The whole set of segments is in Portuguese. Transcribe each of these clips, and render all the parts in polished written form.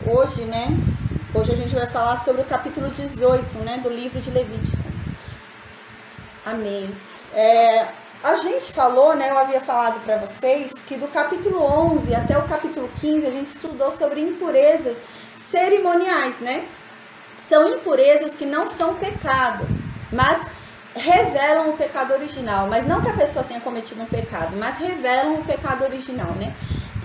hoje, né? Hoje a gente vai falar sobre o capítulo 18, né, do livro de Levítico. Amém. A gente falou, né, eu havia falado para vocês, que do capítulo 11 até o capítulo 15 a gente estudou sobre impurezas cerimoniais, né? São impurezas que não são pecado, mas revelam o pecado original. Mas não que a pessoa tenha cometido um pecado, mas revelam o pecado original, né?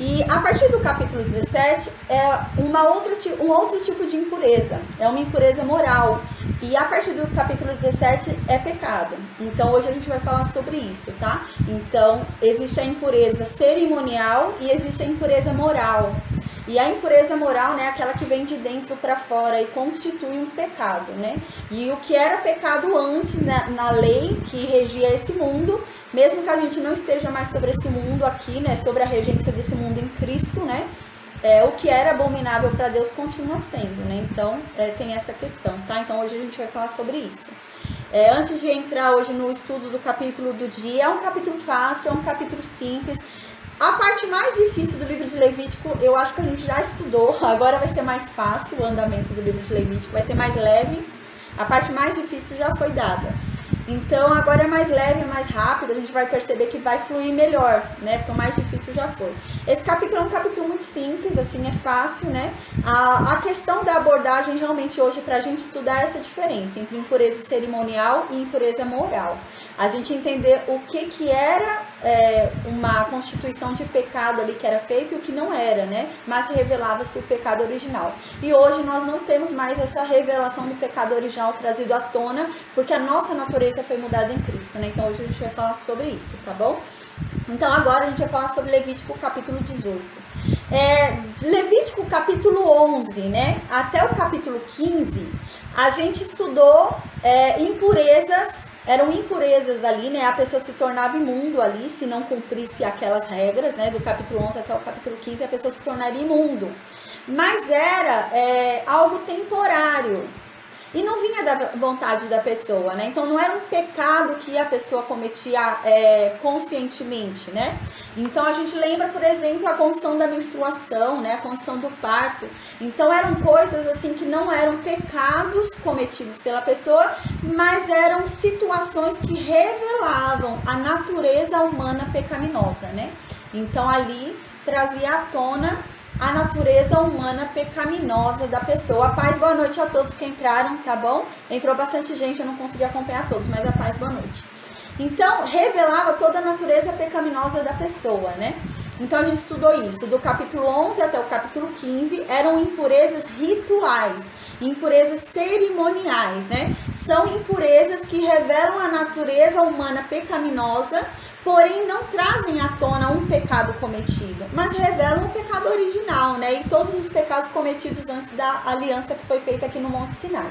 E a partir do capítulo 17 é um outro tipo de impureza, é uma impureza moral. E a partir do capítulo 17 é pecado. Então hoje a gente vai falar sobre isso, tá? Então existe a impureza cerimonial e existe a impureza moral. E a impureza moral, né, é aquela que vem de dentro para fora e constitui um pecado, né? E o que era pecado antes, na lei que regia esse mundo, mesmo que a gente não esteja mais sobre esse mundo aqui, né, sobre a regência desse mundo em Cristo, né, o que era abominável para Deus continua sendo, né? Então tem essa questão, tá? Então hoje a gente vai falar sobre isso. Antes de entrar hoje no estudo do capítulo do dia, é um capítulo fácil, é um capítulo simples. A parte mais difícil do livro de Levítico, eu acho que a gente já estudou, agora vai ser mais fácil o andamento do livro de Levítico, vai ser mais leve, a parte mais difícil já foi dada. Então agora é mais leve, mais rápido, a gente vai perceber que vai fluir melhor, né, porque o mais difícil já foi. Esse capítulo é um capítulo muito simples, assim, é fácil, né. A questão da abordagem realmente hoje pra gente estudar essa diferença entre impureza cerimonial e impureza moral. A gente entender o que era uma constituição de pecado ali que era feito e o que não era, né? Mas revelava-se o pecado original. E hoje nós não temos mais essa revelação do pecado original trazido à tona, porque a nossa natureza foi mudada em Cristo, né? Então hoje a gente vai falar sobre isso, tá bom? Então agora a gente vai falar sobre Levítico capítulo 18. Levítico capítulo 11, né? Até o capítulo 15, a gente estudou impurezas. Eram impurezas ali, né? A pessoa se tornava imundo ali, se não cumprisse aquelas regras, né? Do capítulo 11 até o capítulo 15, a pessoa se tornaria imundo. Mas era algo temporário. E não vinha da vontade da pessoa, né? Então não era um pecado que a pessoa cometia conscientemente, né? Então a gente lembra, por exemplo, a condição da menstruação, né? A condição do parto. Então eram coisas assim que não eram pecados cometidos pela pessoa, mas eram situações que revelavam a natureza humana pecaminosa, né? Então ali trazia à tona a natureza humana pecaminosa da pessoa. A paz, boa noite a todos que entraram, tá bom? Entrou bastante gente, eu não consegui acompanhar todos, mas a paz, boa noite. Então, revelava toda a natureza pecaminosa da pessoa, né? Então, a gente estudou isso. Do capítulo 11 até o capítulo 15, eram impurezas rituais, impurezas cerimoniais, né? São impurezas que revelam a natureza humana pecaminosa, porém não trazem à tona um pecado cometido, mas revelam o pecado original, né? E todos os pecados cometidos antes da aliança que foi feita aqui no Monte Sinai.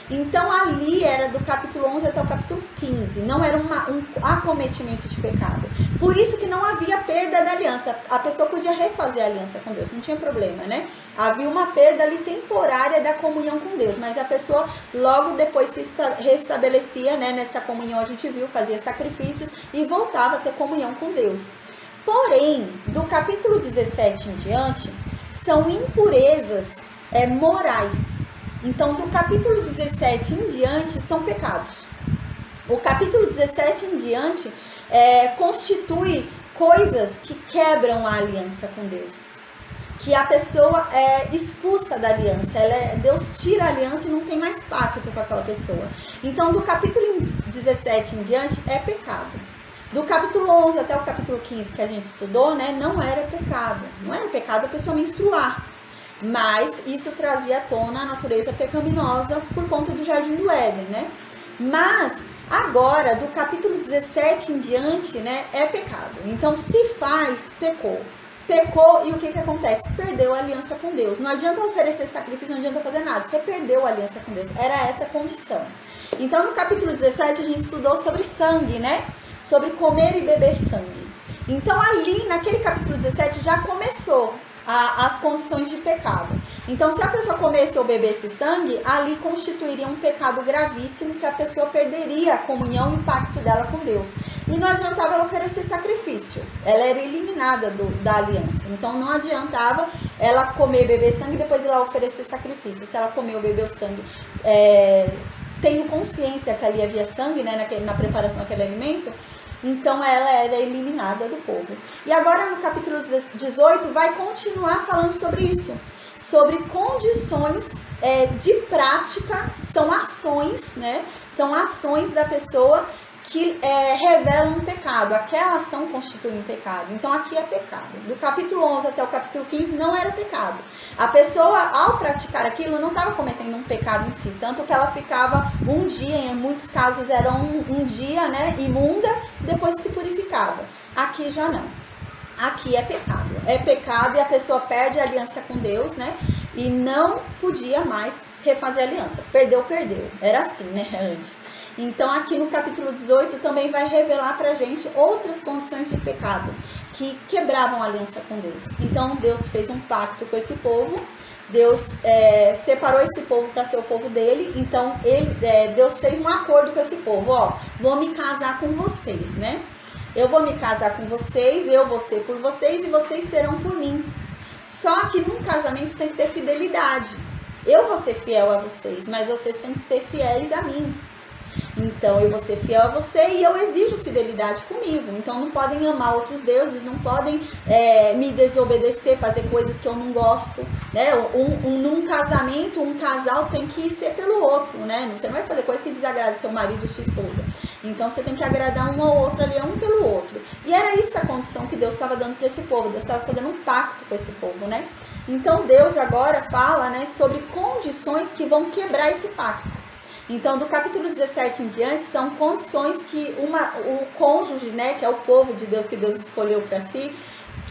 Então ali era do capítulo 11 até o capítulo 15, não era um acometimento de pecado. Por isso que não havia perda da aliança, a pessoa podia refazer a aliança com Deus, não tinha problema, né? Havia uma perda ali temporária da comunhão com Deus, mas a pessoa logo depois se restabelecia, né? Nessa comunhão a gente viu, fazia sacrifícios e voltava a ter comunhão com Deus. Porém, do capítulo 17 em diante, são impurezas morais. Então, do capítulo 17 em diante, são pecados. O capítulo 17 em diante constitui coisas que quebram a aliança com Deus. Que a pessoa é expulsa da aliança. Deus tira a aliança e não tem mais pacto com aquela pessoa. Então, do capítulo 17 em diante, é pecado. Do capítulo 11 até o capítulo 15 que a gente estudou, né, não era pecado. Não era pecado a pessoa menstruar. Mas isso trazia à tona a natureza pecaminosa por conta do Jardim do Éden, né? Mas agora, do capítulo 17 em diante, né, é pecado. Então, se faz, pecou. Pecou e o que acontece? Perdeu a aliança com Deus. Não adianta oferecer sacrifício, não adianta fazer nada. Você perdeu a aliança com Deus. Era essa a condição. Então, no capítulo 17, a gente estudou sobre sangue, né? Sobre comer e beber sangue. Então, ali, naquele capítulo 17, já começou as condições de pecado. Então, se a pessoa comesse ou bebesse sangue, ali constituiria um pecado gravíssimo, que a pessoa perderia a comunhão e o pacto dela com Deus. e não adiantava ela oferecer sacrifício. Ela era eliminada da aliança. Então não adiantava ela comer e beber sangue e depois ela oferecer sacrifício. Se ela comeu ou bebeu sangue, tendo consciência que ali havia sangue, né, na preparação daquele alimento, então ela era eliminada do povo. E agora no capítulo 18 vai continuar falando sobre isso, sobre condições de prática, são ações, né? São ações da pessoa que revelam um pecado. Aquela ação constitui um pecado. Então aqui é pecado. Do capítulo 11 até o capítulo 15 não era pecado. A pessoa, ao praticar aquilo, não estava cometendo um pecado em si. Tanto que ela ficava um dia, em muitos casos era um dia, né, imunda, depois se purificava. Aqui já não. Aqui é pecado. É pecado e a pessoa perde a aliança com Deus, né? E não podia mais refazer a aliança. Perdeu. Era assim, né, antes. Então aqui no capítulo 18 também vai revelar pra gente outras condições de pecado que quebravam a aliança com Deus. Então Deus fez um pacto com esse povo, Deus separou esse povo para ser o povo dele, então Deus fez um acordo com esse povo, ó, vou me casar com vocês, né? Eu vou me casar com vocês, eu vou ser por vocês e vocês serão por mim. Só que num casamento tem que ter fidelidade. Eu vou ser fiel a vocês, mas vocês têm que ser fiéis a mim. Então eu vou ser fiel a você e eu exijo fidelidade comigo. Então não podem amar outros deuses, não podem me desobedecer, fazer coisas que eu não gosto, né? Num casamento, um casal tem que ser pelo outro, né? Você não vai fazer coisa que desagrade seu marido ou sua esposa. Então você tem que agradar um ao outro ali, um pelo outro. E era isso a condição que Deus estava dando para esse povo. Deus estava fazendo um pacto com esse povo, né? Então Deus agora fala, né, sobre condições que vão quebrar esse pacto. Então, do capítulo 17 em diante, são condições que o cônjuge, né, que é o povo de Deus, que Deus escolheu para si,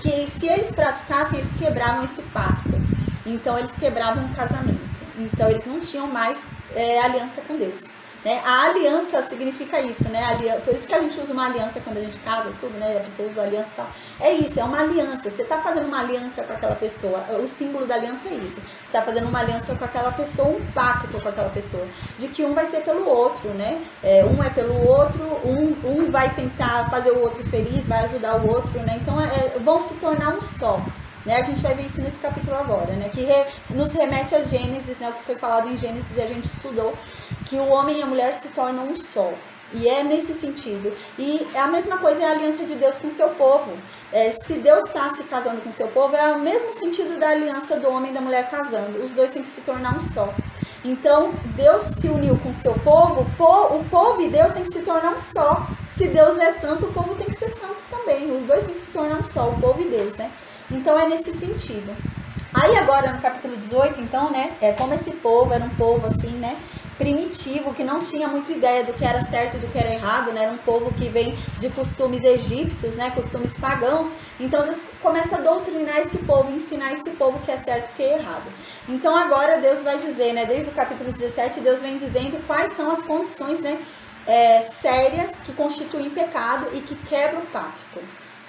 que se eles praticassem, eles quebravam esse pacto. Então, eles quebravam o casamento. Então, eles não tinham mais aliança com Deus. Né? A aliança significa isso, né? Por isso que a gente usa uma aliança quando a gente casa, tudo, né? A pessoa usa aliança e tal. É isso, é uma aliança. Você está fazendo uma aliança com aquela pessoa. O símbolo da aliança é isso. Você está fazendo uma aliança com aquela pessoa, um pacto com aquela pessoa. De que um vai ser pelo outro, né? Um é pelo outro, um vai tentar fazer o outro feliz, vai ajudar o outro, né? Então, vão se tornar um só. Né? A gente vai ver isso nesse capítulo agora, né? Que nos remete a Gênesis, né? O que foi falado em Gênesis e a gente estudou, que o homem e a mulher se tornam um só. E é nesse sentido. E a mesma coisa é a aliança de Deus com o seu povo. Se Deus está se casando com o seu povo, é o mesmo sentido da aliança do homem e da mulher casando. Os dois têm que se tornar um só. Então, Deus se uniu com o seu povo, o povo e Deus tem que se tornar um só. Se Deus é santo, o povo tem que ser santo também. Os dois têm que se tornar um só, o povo e Deus, né? Então é nesse sentido. Aí agora no capítulo 18, então, né, como esse povo era um povo assim, né, primitivo, que não tinha muita ideia do que era certo e do que era errado, né, era um povo que vem de costumes egípcios, né, costumes pagãos. Então Deus começa a doutrinar esse povo, ensinar esse povo que é certo e que é errado. Então agora Deus vai dizer, né, desde o capítulo 17, Deus vem dizendo quais são as condições, né, sérias que constituem pecado e que quebram o pacto,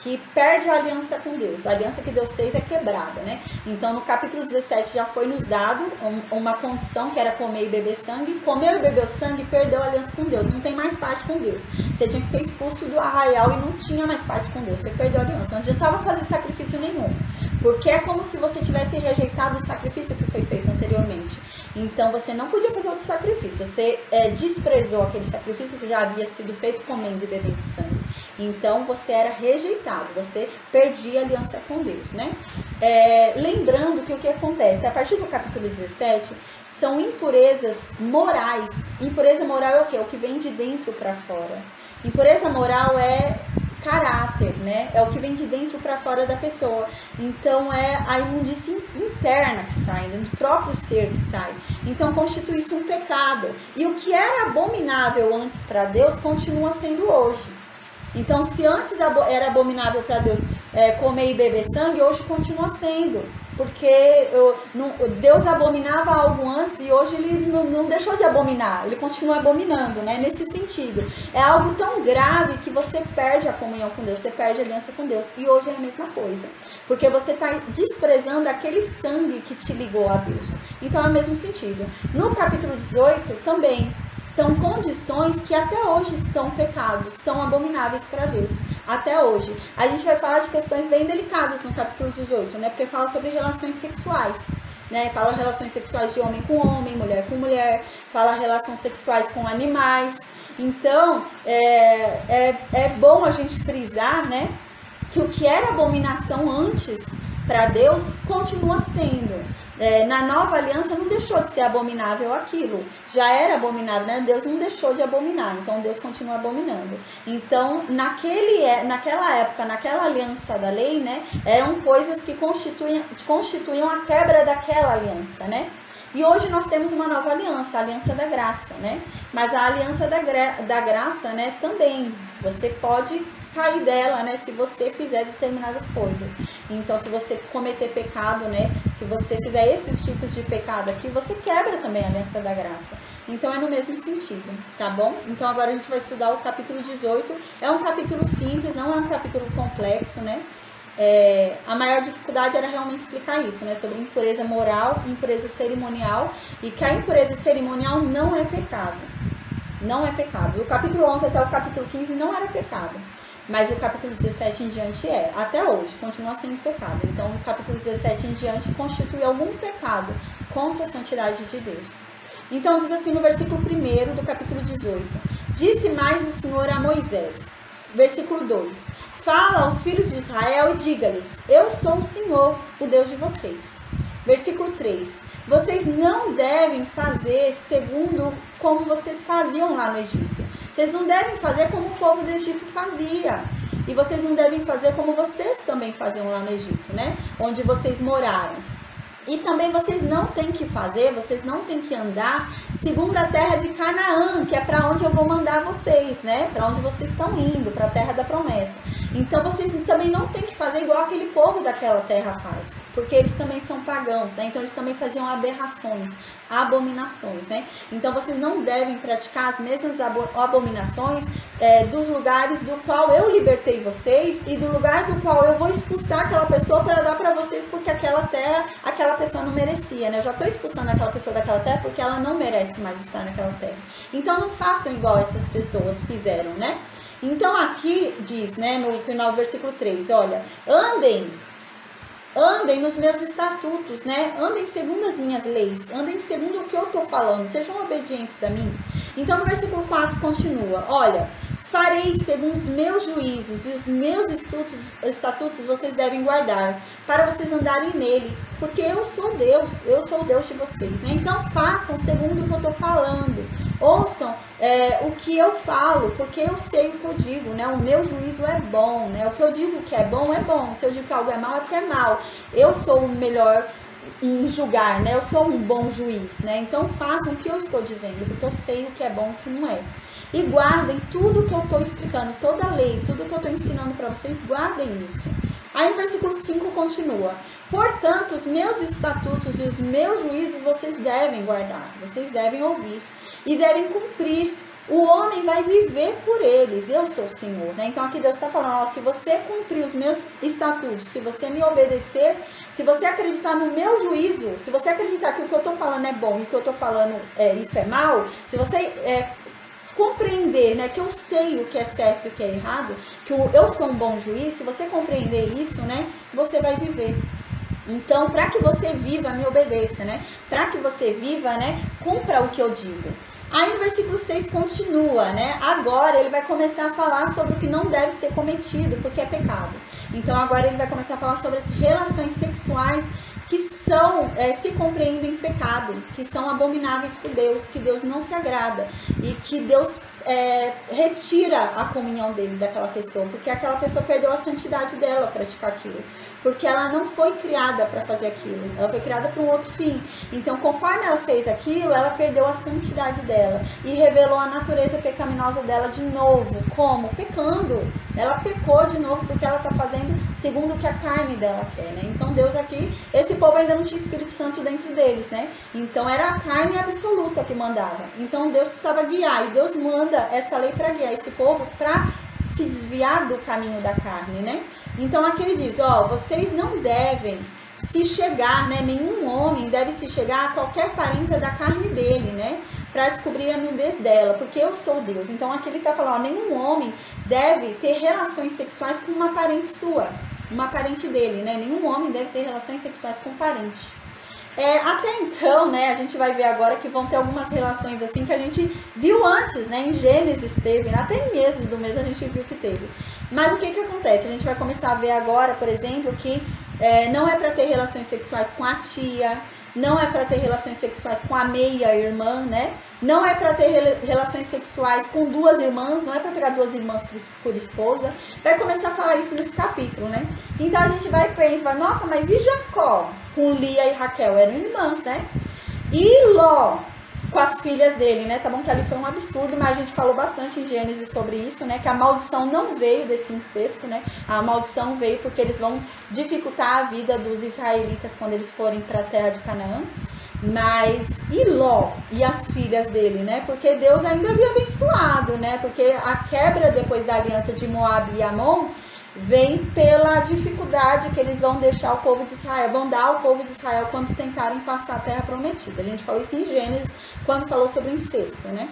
que perde a aliança com Deus. A aliança que Deus fez é quebrada, né? Então, no capítulo 17 já foi nos dado uma condição que era comer e beber sangue. Comeu e bebeu sangue, perdeu a aliança com Deus. Não tem mais parte com Deus. Você tinha que ser expulso do arraial e não tinha mais parte com Deus. Você perdeu a aliança. Não adiantava fazer sacrifício nenhum. Porque é como se você tivesse rejeitado o sacrifício que foi feito anteriormente. Então, você não podia fazer outro sacrifício. Você desprezou aquele sacrifício que já havia sido feito comendo e bebendo sangue. Então, você era rejeitado. Você perdia a aliança com Deus, né? Lembrando que o que acontece? A partir do capítulo 17, são impurezas morais. Impureza moral é o quê? É o que vem de dentro para fora. Impureza moral é caráter, né? É o que vem de dentro para fora da pessoa. Então é a imundícia interna que sai, do próprio ser que sai. Então constitui isso um pecado. E o que era abominável antes para Deus continua sendo hoje. Então se antes era abominável para Deus comer e beber sangue, hoje continua sendo. Porque Deus abominava algo antes e hoje ele não deixou de abominar, ele continua abominando, né? Nesse sentido. É algo tão grave que você perde a comunhão com Deus, você perde a aliança com Deus. E hoje é a mesma coisa. Porque você está desprezando aquele sangue que te ligou a Deus. Então é o mesmo sentido. No capítulo 18 também, são condições que até hoje são pecados, são abomináveis para Deus, até hoje. A gente vai falar de questões bem delicadas no capítulo 18, né? Porque fala sobre relações sexuais, né? Fala relações sexuais de homem com homem, mulher com mulher, fala relações sexuais com animais. Então, é bom a gente frisar, né, que o que era abominação antes para Deus continua sendo. Na nova aliança não deixou de ser abominável aquilo, já era abominável, né? Deus não deixou de abominar, então Deus continua abominando. Então, naquela época, naquela aliança da lei, né, eram coisas que constituíam a quebra daquela aliança, né? E hoje nós temos uma nova aliança, a aliança da graça, né? Mas a aliança da graça, né, também, você pode cair dela, né, se você fizer determinadas coisas. Então, se você cometer pecado, né, se você fizer esses tipos de pecado aqui, você quebra também a aliança da graça. Então, é no mesmo sentido, tá bom? Então, agora a gente vai estudar o capítulo 18. É um capítulo simples, não é um capítulo complexo, né? A maior dificuldade era realmente explicar isso, né, sobre impureza moral, impureza cerimonial, e que a impureza cerimonial não é pecado. Não é pecado. Do capítulo 11 até o capítulo 15 não era pecado. Mas o capítulo 17 em diante até hoje, continua sendo pecado. Então, o capítulo 17 em diante constitui algum pecado contra a santidade de Deus. Então, diz assim no versículo 1 do capítulo 18: Disse mais o Senhor a Moisés, versículo 2: Fala aos filhos de Israel e diga-lhes: Eu sou o Senhor, o Deus de vocês. Versículo 3: Vocês não devem fazer segundo como vocês faziam lá no Egito. Vocês não devem fazer como o povo do Egito fazia. E vocês não devem fazer como vocês também faziam lá no Egito, né? Onde vocês moraram. E também vocês não têm que fazer, vocês não têm que andar segundo a terra de Canaã, que é para onde eu vou mandar vocês, né? Para onde vocês estão indo, para a terra da promessa. Então vocês também não têm que fazer igual aquele povo daquela terra faz, porque eles também são pagãos, né? Então eles também faziam aberrações, abominações, né? Então vocês não devem praticar as mesmas abominações dos lugares do qual eu libertei vocês e do lugar do qual eu vou expulsar aquela pessoa para dar para vocês, porque aquela terra, aquela pessoa não merecia, né? Eu já estou expulsando aquela pessoa daquela terra porque ela não merece mais estar naquela terra. Então não façam igual essas pessoas fizeram, né? Então aqui diz, né, no final do versículo 3, olha, andem nos meus estatutos, né? Andem segundo as minhas leis, andem segundo o que eu estou falando, sejam obedientes a mim. Então no versículo 4 continua, olha, farei segundo os meus juízos e os meus estatutos vocês devem guardar, para vocês andarem nele, porque eu sou o Deus de vocês, né? Então façam segundo o que eu estou falando, ouçam o que eu falo, porque eu sei o que eu digo, né? O meu juízo é bom, né? O que eu digo que é bom, se eu digo que algo é mal, é porque é mal. Eu sou o melhor em julgar, né? Eu sou um bom juiz, né? Então façam o que eu estou dizendo, porque eu sei o que é bom e o que não é. E guardem tudo o que eu estou explicando, toda a lei, tudo o que eu estou ensinando para vocês, guardem isso. Aí no versículo 5 continua, portanto, os meus estatutos e os meus juízos vocês devem guardar, vocês devem ouvir e devem cumprir. O homem vai viver por eles, eu sou o Senhor, né? Então aqui Deus está falando, ó, se você cumprir os meus estatutos, se você me obedecer, se você acreditar no meu juízo, se você acreditar que o que eu estou falando é bom e o que eu estou falando isso é mal, se você compreender, né, que eu sei o que é certo e o que é errado, que eu sou um bom juiz, se você compreender isso, né, você vai viver. Então, para que você viva, me obedeça, né? Para que você viva, né, cumpra o que eu digo. Aí no versículo 6 continua, né? Agora ele vai começar a falar sobre o que não deve ser cometido, porque é pecado. Então agora ele vai começar a falar sobre as relações sexuais que se compreendem pecado, que são abomináveis por Deus, que Deus não se agrada e que Deus retira a comunhão dele daquela pessoa, porque aquela pessoa perdeu a santidade dela praticar aquilo, porque ela não foi criada para fazer aquilo, ela foi criada para um outro fim. Então, conforme ela fez aquilo, ela perdeu a santidade dela e revelou a natureza pecaminosa dela de novo. Como? Pecando. Ela pecou de novo porque ela está fazendo segundo o que a carne dela quer, né? Então Deus aqui, esse povo ainda não tinha Espírito Santo dentro deles, né? Então era a carne absoluta que mandava. Então Deus precisava guiar, e Deus manda essa lei para guiar esse povo para se desviar do caminho da carne, né? Então aqui ele diz, ó, vocês não devem se chegar, né? Nenhum homem deve se chegar a qualquer parente da carne dele, né? para descobrir a nudez dela, porque eu sou Deus. Então aqui ele está falando, ó, nenhum homem deve ter relações sexuais com uma parente sua, uma parente dele, né? Nenhum homem deve ter relações sexuais com parente. Até então, né, a gente vai ver agora que vão ter algumas relações assim que a gente viu antes, né, em Gênesis teve, até em Êxodo mesmo a gente viu que teve. Mas o que que acontece? A gente vai começar a ver agora, por exemplo, que não é para ter relações sexuais com a tia, não é para ter relações sexuais com a meia-irmã, né? Não é para ter relações sexuais com duas irmãs, não é para pegar duas irmãs por esposa. Vai começar a falar isso nesse capítulo, né? Então a gente vai pensar, nossa, mas e Jacó com Lia e Raquel? Eram irmãs, né? E Ló com as filhas dele, né? Tá bom que ali foi um absurdo, mas a gente falou bastante em Gênesis sobre isso, né? Que a maldição não veio desse incesto, né? A maldição veio porque eles vão dificultar a vida dos israelitas quando eles forem para a terra de Canaã. Mas e Ló e as filhas dele, né? Porque Deus ainda havia abençoado, né? Porque a quebra depois da aliança de Moab e Amon vem pela dificuldade que eles vão deixar o povo de Israel, vão dar ao povo de Israel quando tentarem passar a terra prometida. A gente falou isso em Gênesis, quando falou sobre o incesto, né?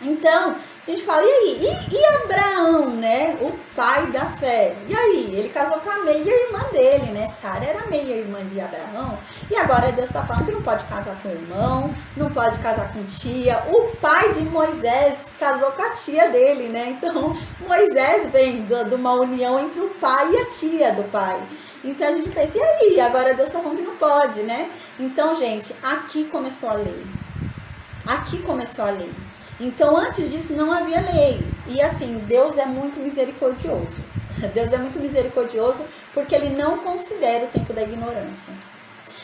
Então, a gente fala, e aí? E Abraão, né? O pai da fé. E aí? Ele casou com a meia-irmã dele, né? Sara era meia-irmã de Abraão. E agora Deus está falando que não pode casar com o irmão, não pode casar com tia. O pai de Moisés casou com a tia dele, né? Então, Moisés vem de uma união entre o pai e a tia do pai. Então, a gente pensa, e aí? Agora Deus está falando que não pode, né? Então, gente, aqui começou a lei. Aqui começou a lei. Então, antes disso, não havia lei. E assim, Deus é muito misericordioso. Deus é muito misericordioso porque Ele não considera o tempo da ignorância.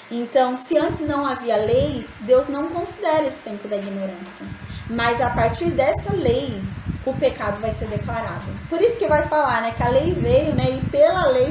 Então, se antes não havia lei, Deus não considera esse tempo da ignorância. Mas a partir dessa lei, o pecado vai ser declarado. Por isso que vai falar, né, que a lei veio, né, e pela lei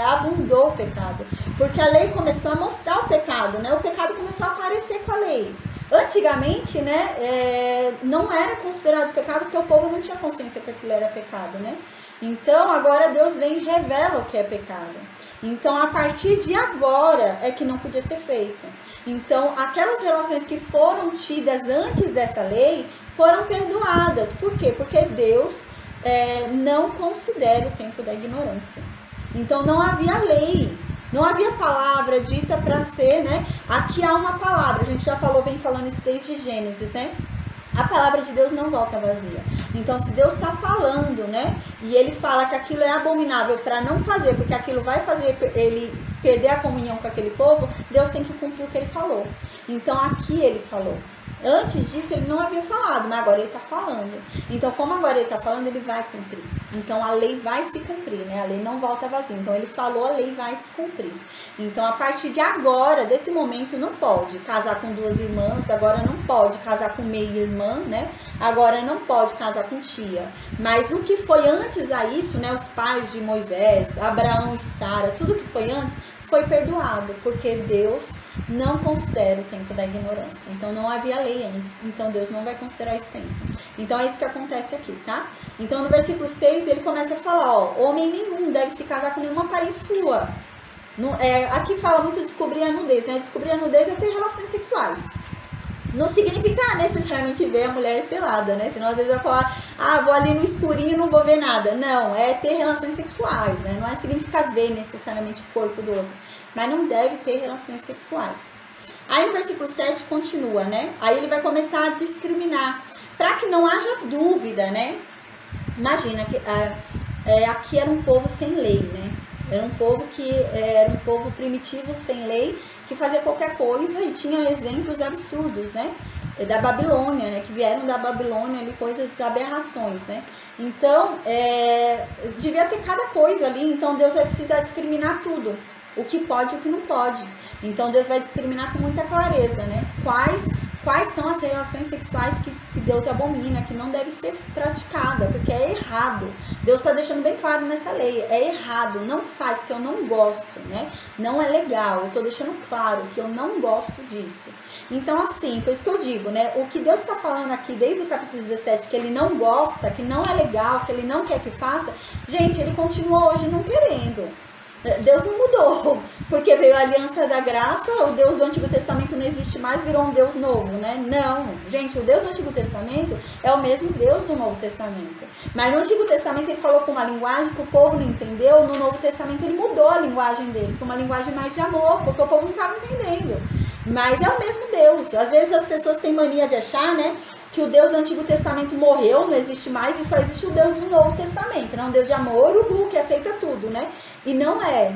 abundou o pecado. Porque a lei começou a mostrar o pecado, né? O pecado começou a aparecer com a lei. Antigamente, né, não era considerado pecado porque o povo não tinha consciência que aquilo era pecado, né? Então, agora Deus vem e revela o que é pecado. Então, a partir de agora é que não podia ser feito. Então, aquelas relações que foram tidas antes dessa lei foram perdoadas. Por quê? Porque Deus não considera o tempo da ignorância. Então, não havia lei. Não havia palavra dita para ser, né? Aqui há uma palavra, a gente já vem falando isso desde Gênesis, né? A palavra de Deus não volta vazia. Então, se Deus está falando, né? E Ele fala que aquilo é abominável para não fazer, porque aquilo vai fazer ele perder a comunhão com aquele povo, Deus tem que cumprir o que Ele falou. Então, aqui Ele falou. Antes disso, Ele não havia falado, mas agora Ele está falando. Então, como agora Ele está falando, Ele vai cumprir. Então, a lei vai se cumprir, né? A lei não volta vazia. Então, Ele falou, a lei vai se cumprir. Então, a partir de agora, desse momento, não pode casar com duas irmãs, agora não pode casar com meia-irmã, né? Agora não pode casar com tia. Mas o que foi antes a isso, né? Os pais de Moisés, Abraão e Sara, tudo que foi antes, foi perdoado, porque Deus não considera o tempo da ignorância. Então, não havia lei antes. Então, Deus não vai considerar esse tempo. Então, é isso que acontece aqui, tá? Então, no versículo 6, ele começa a falar, ó, homem nenhum deve se casar com nenhuma parente sua. Aqui fala muito descobrir a nudez, né? Descobrir a nudez é ter relações sexuais. Não significa necessariamente ver a mulher pelada, né? Senão, às vezes, eu vou falar, vou ali no escurinho e não vou ver nada. Não, é ter relações sexuais, né? Não significa ver necessariamente o corpo do outro. Mas não deve ter relações sexuais. Aí no versículo 7 continua, né? Aí ele vai começar a discriminar. Para que não haja dúvida, né? Imagina, que aqui era um povo sem lei, né? Era um povo primitivo, sem lei, que fazia qualquer coisa e tinha exemplos absurdos, né? Da Babilônia, né? Que vieram da Babilônia ali, coisas, aberrações, né? Então, devia ter cada coisa ali, então Deus vai precisar discriminar tudo. O que pode e o que não pode. Então, Deus vai discriminar com muita clareza, né? Quais são as relações sexuais que Deus abomina, que não deve ser praticada, porque é errado. Deus está deixando bem claro nessa lei, é errado, não faz, porque eu não gosto, né? Não é legal, eu estou deixando claro que eu não gosto disso. Então, assim, por isso que eu digo, né? O que Deus está falando aqui desde o capítulo 17, que Ele não gosta, que não é legal, que Ele não quer que faça, gente, Ele continua hoje não querendo. Deus não mudou, porque veio a aliança da graça, o Deus do Antigo Testamento não existe mais, virou um Deus novo, né? Não, gente, o Deus do Antigo Testamento é o mesmo Deus do Novo Testamento. Mas no Antigo Testamento ele falou com uma linguagem que o povo não entendeu, no Novo Testamento ele mudou a linguagem dele, para uma linguagem mais de amor, porque o povo não estava entendendo. Mas é o mesmo Deus. Às vezes as pessoas têm mania de achar, né, que o Deus do Antigo Testamento morreu, não existe mais, e só existe o Deus do Novo Testamento, né? Um Deus de amor, o que aceita tudo, né? E não é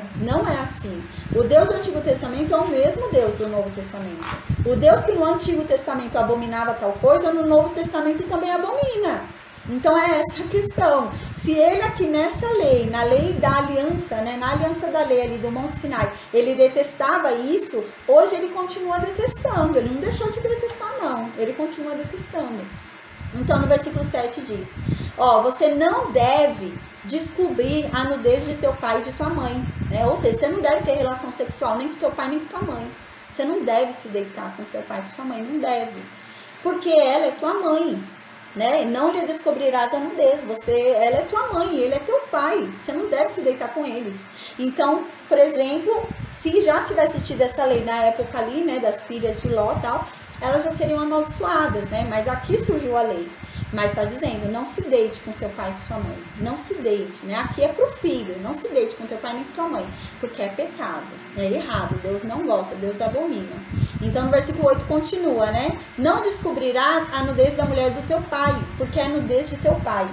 assim. O Deus do Antigo Testamento é o mesmo Deus do Novo Testamento. O Deus que no Antigo Testamento abominava tal coisa, no Novo Testamento também abomina. Então é essa a questão. Se ele aqui nessa lei, na lei da aliança, né, na aliança da lei ali do Monte Sinai, ele detestava isso, hoje ele continua detestando. Ele não deixou de detestar, não. Ele continua detestando. Então no versículo 7 diz, ó, você não deve descobrir a nudez de teu pai e de tua mãe, né? Ou seja, você não deve ter relação sexual nem com teu pai nem com tua mãe. Você não deve se deitar com seu pai e com sua mãe, não deve. Porque ela é tua mãe, né? Não lhe descobrirás a nudez. Ela é tua mãe, ele é teu pai. Você não deve se deitar com eles. Então, por exemplo, se já tivesse tido essa lei na época ali, né, das filhas de Ló e tal, elas já seriam amaldiçoadas, né? Mas aqui surgiu a lei. Mas está dizendo, não se deite com seu pai e com sua mãe. Não se deite, né? Aqui é pro filho. Não se deite com teu pai nem com tua mãe. Porque é pecado, é errado. Deus não gosta, Deus abomina. Então no versículo 8 continua, né? Não descobrirás a nudez da mulher do teu pai, porque é a nudez de teu pai.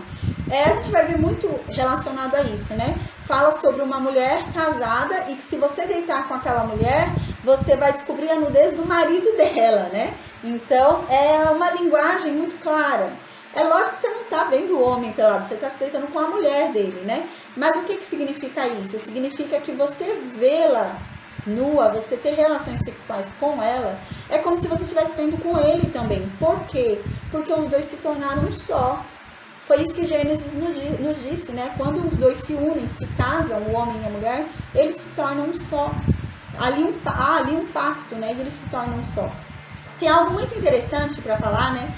A gente vai ver muito relacionado a isso, né? Fala sobre uma mulher casada e que se você deitar com aquela mulher, você vai descobrir a nudez do marido dela, né? Então é uma linguagem muito clara. É lógico que você não está vendo o homem pelado, você está se deitando com a mulher dele, né? Mas o que significa isso? Significa que você vê-la nua, você ter relações sexuais com ela, é como se você estivesse tendo com ele também. Por quê? Porque os dois se tornaram um só. Foi isso que Gênesis nos disse, né? Quando os dois se unem, se casam, o homem e a mulher, eles se tornam um só. Há ali um pacto, né? E eles se tornam um só. Tem algo muito interessante para falar, né?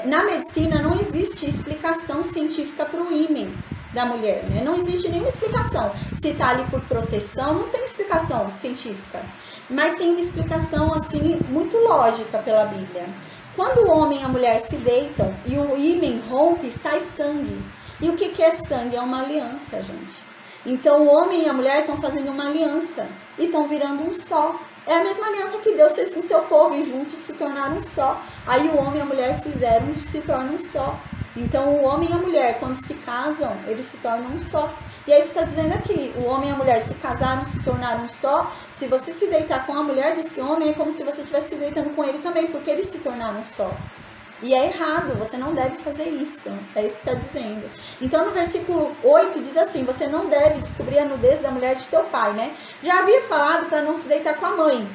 Na medicina não existe explicação científica para o ímen da mulher, né? Não existe nenhuma explicação. Se está ali por proteção, não tem explicação científica. Mas tem uma explicação, assim, muito lógica pela Bíblia. Quando o homem e a mulher se deitam e o ímen rompe, sai sangue. E o que é sangue? É uma aliança, gente. Então o homem e a mulher estão fazendo uma aliança e estão virando um só. É a mesma aliança que Deus fez com o seu povo e juntos se tornaram um só. Aí o homem e a mulher fizeram e se tornam um só. Então o homem e a mulher, quando se casam, eles se tornam um só. E aí está dizendo aqui, o homem e a mulher se casaram, se tornaram um só. Se você se deitar com a mulher desse homem, é como se você estivesse se deitando com ele também, porque eles se tornaram um só. E é errado, você não deve fazer isso. É isso que está dizendo. Então no versículo 8 diz assim, você não deve descobrir a nudez da mulher de teu pai, né? Já havia falado para não se deitar com a mãe.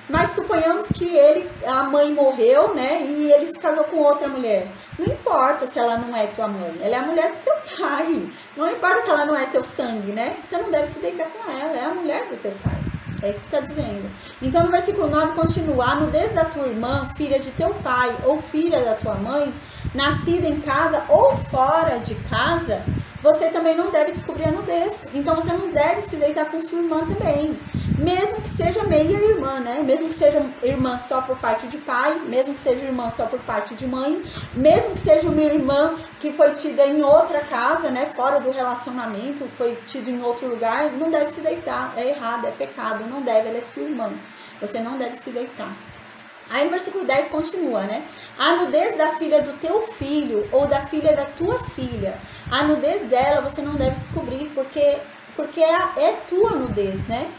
Mas suponhamos que a mãe morreu, né? E ele se casou com outra mulher. Não importa se ela não é tua mãe, ela é a mulher do teu pai. Não importa que ela não é teu sangue, né? Você não deve se deitar com ela, é a mulher do teu pai. É isso que está dizendo. Então no versículo 9 continua, a nudez da tua irmã, filha de teu pai ou filha da tua mãe, nascida em casa ou fora de casa, você também não deve descobrir a nudez. Então você não deve se deitar com sua irmã também. Mesmo que seja meia irmã, né? Mesmo que seja irmã só por parte de pai, mesmo que seja irmã só por parte de mãe, mesmo que seja uma irmã que foi tida em outra casa, né? Fora do relacionamento, foi tida em outro lugar, não deve se deitar. É errado, é pecado, não deve, ela é sua irmã. Você não deve se deitar. Aí no versículo 10 continua, né? A nudez da filha do teu filho ou da filha da tua filha, a nudez dela você não deve descobrir, porque é tua nudez, né?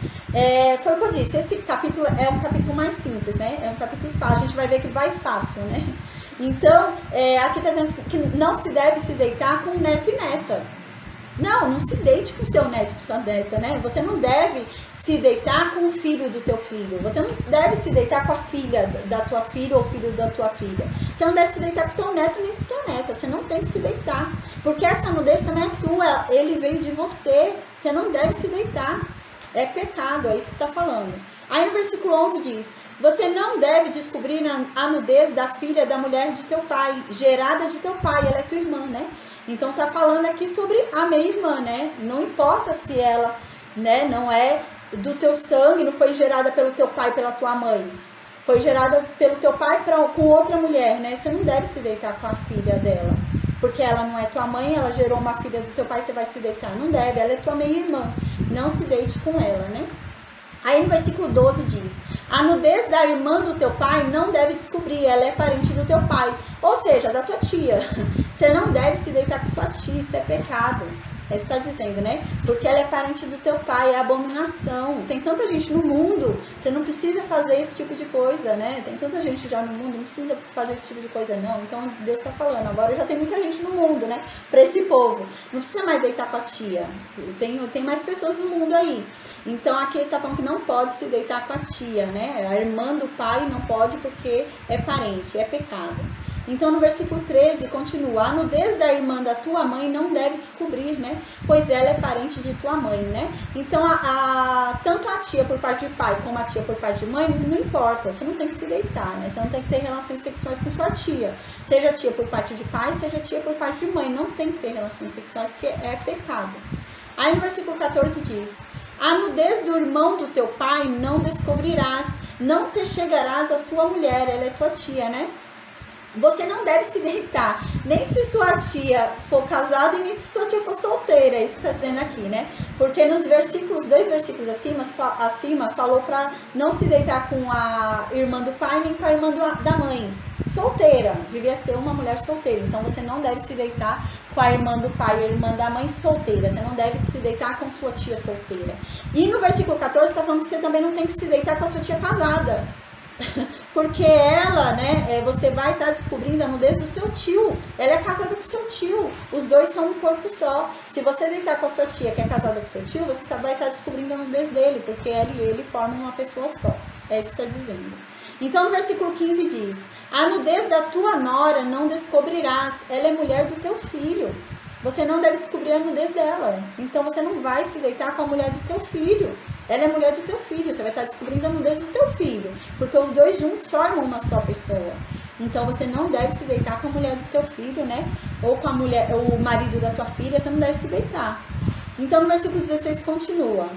Foi o que eu disse, esse capítulo é um capítulo mais simples, né? É um capítulo fácil, a gente vai ver que vai fácil, né? Então, aqui está dizendo que não se deve se deitar com neto e neta. Não se deite com seu neto e com sua neta, né? Você não deve se deitar com o filho do teu filho. Você não deve se deitar com a filha da tua filha ou filho da tua filha. Você não deve se deitar com teu neto nem com tua neta. Você não tem que se deitar. Porque essa nudez também é tua. Ele veio de você. Você não deve se deitar. É pecado, é isso que está falando. Aí no versículo 11 diz, você não deve descobrir a nudez da filha da mulher de teu pai, gerada de teu pai. Ela é tua irmã, né? Então está falando aqui sobre a meia-irmã, né? Não importa se ela, né, não é do teu sangue, não foi gerada pelo teu pai, pela tua mãe. Foi gerada pelo teu pai com outra mulher, né? Você não deve se deitar com a filha dela. Porque ela não é tua mãe, ela gerou uma filha do teu pai, você vai se deitar. Não deve, ela é tua meia-irmã. Não se deite com ela, né? Aí no versículo 12 diz: a nudez da irmã do teu pai não deve descobrir, ela é parente do teu pai. Ou seja, da tua tia. Você não deve se deitar com sua tia, isso é pecado. É isso que está dizendo, né? Porque ela é parente do teu pai, é abominação. Tem tanta gente no mundo, você não precisa fazer esse tipo de coisa, né? Tem tanta gente já no mundo, não precisa fazer esse tipo de coisa, não. Então Deus está falando, agora já tem muita gente no mundo, né? Para esse povo. Não precisa mais deitar com a tia. Tem mais pessoas no mundo aí. Então aqui ele está falando que não pode se deitar com a tia, né? A irmã do pai não pode porque é parente, é pecado. Então no versículo 13 continua: a nudez da irmã da tua mãe não deve descobrir, né? Pois ela é parente de tua mãe, né? Então tanto a tia por parte de pai como a tia por parte de mãe, não importa, você não tem que se deitar, né? Você não tem que ter relações sexuais com sua tia. Seja tia por parte de pai, seja tia por parte de mãe, não tem que ter relações sexuais, porque é pecado. Aí no versículo 14 diz: a nudez do irmão do teu pai não descobrirás, não te chegarás à sua mulher, ela é tua tia, né? Você não deve se deitar, nem se sua tia for casada e nem se sua tia for solteira, é isso que está dizendo aqui, né? Porque nos versículos, 2 versículos acima falou para não se deitar com a irmã do pai nem com a irmã da mãe. Solteira, devia ser uma mulher solteira, então você não deve se deitar com a irmã do pai e a irmã da mãe solteira, você não deve se deitar com sua tia solteira. E no versículo 14 está falando que você também não tem que se deitar com a sua tia casada. Porque ela, né, você vai estar descobrindo a nudez do seu tio. Ela é casada com o seu tio. Os dois são um corpo só. Se você deitar com a sua tia que é casada com o seu tio, você vai estar descobrindo a nudez dele, porque ela e ele formam uma pessoa só. É isso que está dizendo. Então no versículo 15 diz: a nudez da tua nora não descobrirás, ela é mulher do teu filho. Você não deve descobrir a nudez dela. Então você não vai se deitar com a mulher do teu filho. Ela é mulher do teu filho, você vai estar descobrindo a nudez do teu filho, porque os dois juntos formam uma só pessoa. Então você não deve se deitar com a mulher do teu filho, né? Ou com a mulher, ou o marido da tua filha, você não deve se deitar. Então no versículo 16 continua: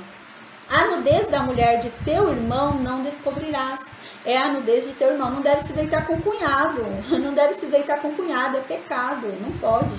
a nudez da mulher de teu irmão não descobrirás. É a nudez de teu irmão. Não deve se deitar com o cunhado, não deve se deitar com o cunhado, é pecado, não pode.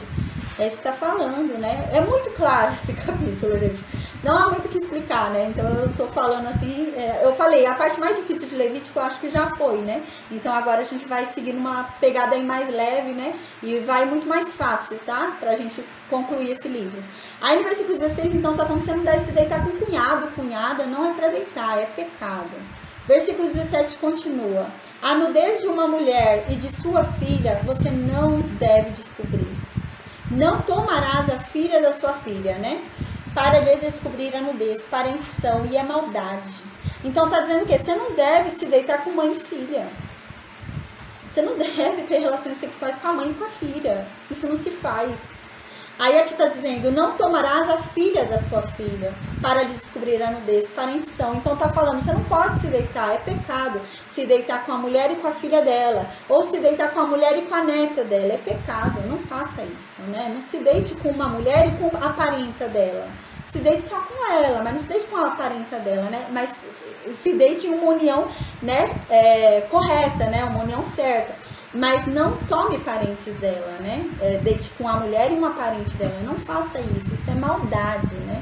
É isso que está falando, né? É muito claro esse capítulo, gente. Não há muito o que explicar, né? Então eu tô falando assim, eu falei, a parte mais difícil de Levítico eu acho que já foi, né? Então agora a gente vai seguir numa pegada aí mais leve, né? E vai muito mais fácil, tá? Pra gente concluir esse livro. Aí no versículo 16, então, tá falando que você não deve se deitar com cunhado, cunhada, não é pra deitar, é pecado. Versículo 17 continua: a nudez de uma mulher e de sua filha você não deve descobrir. Não tomarás a filha da sua filha, né? Para lhe descobrir a nudez, parentes são e é maldade. Então tá dizendo que você não deve se deitar com mãe e filha. Você não deve ter relações sexuais com a mãe e com a filha. Isso não se faz. Aí aqui está dizendo: não tomarás a filha da sua filha para lhe descobrir a nudez, parentes são. Então está falando, você não pode se deitar, é pecado se deitar com a mulher e com a filha dela, ou se deitar com a mulher e com a neta dela, é pecado, não faça isso, né? Não se deite com uma mulher e com a parenta dela, se deite só com ela, mas não se deite com a parenta dela, né? Mas se deite em uma união, né, correta, né? Uma união certa. Mas não tome parentes dela, né? Deite com a mulher e uma parente dela. Não faça isso, isso é maldade, né?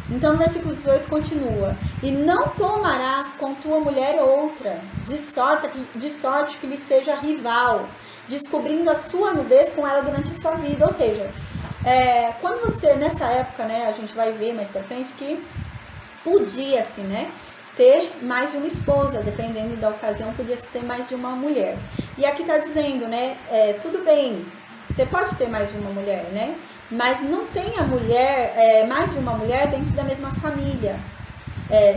Então no versículo 18 continua: e não tomarás com tua mulher outra, de sorte que lhe seja rival, descobrindo a sua nudez com ela durante a sua vida. Ou seja, quando você, nessa época, né, a gente vai ver mais pra frente que podia-se, né, ter mais de uma esposa, dependendo da ocasião, podia-se ter mais de uma mulher. E aqui está dizendo, né, tudo bem, você pode ter mais de uma mulher, né, mas não tenha mulher, mais de uma mulher dentro da mesma família.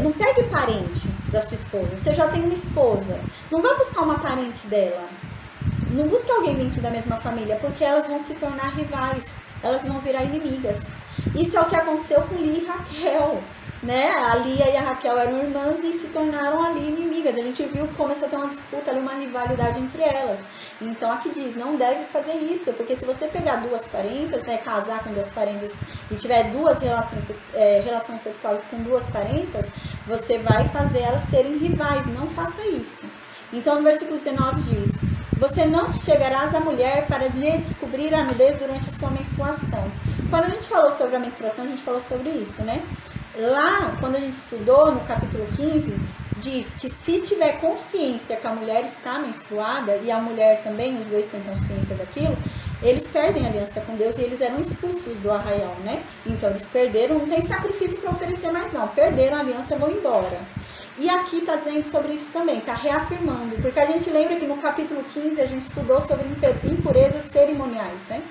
Não pegue parente da sua esposa, você já tem uma esposa, não vá buscar uma parente dela, não busque alguém dentro da mesma família, porque elas vão se tornar rivais, elas vão virar inimigas. Isso é o que aconteceu com Lia e Raquel. Né? A Lia e a Raquel eram irmãs e se tornaram ali inimigas. A gente viu que começou a ter uma disputa ali, uma rivalidade entre elas. Então aqui diz, não deve fazer isso, porque se você pegar duas parentas, né, casar com duas parentas e tiver duas relações sexuais com duas parentas, você vai fazer elas serem rivais, não faça isso. Então no versículo 19 diz: você não te chegarás à mulher para lhe descobrir a nudez durante a sua menstruação. Quando a gente falou sobre a menstruação, a gente falou sobre isso, né? Lá, quando a gente estudou no capítulo 15, diz que se tiver consciência que a mulher está menstruada, e a mulher também, os dois têm consciência daquilo, eles perdem a aliança com Deus e eles eram expulsos do arraial, né? Então eles perderam, não tem sacrifício para oferecer mais não, perderam a aliança e vão embora. E aqui está dizendo sobre isso também, está reafirmando, porque a gente lembra que no capítulo 15 a gente estudou sobre impurezas cerimoniais, né?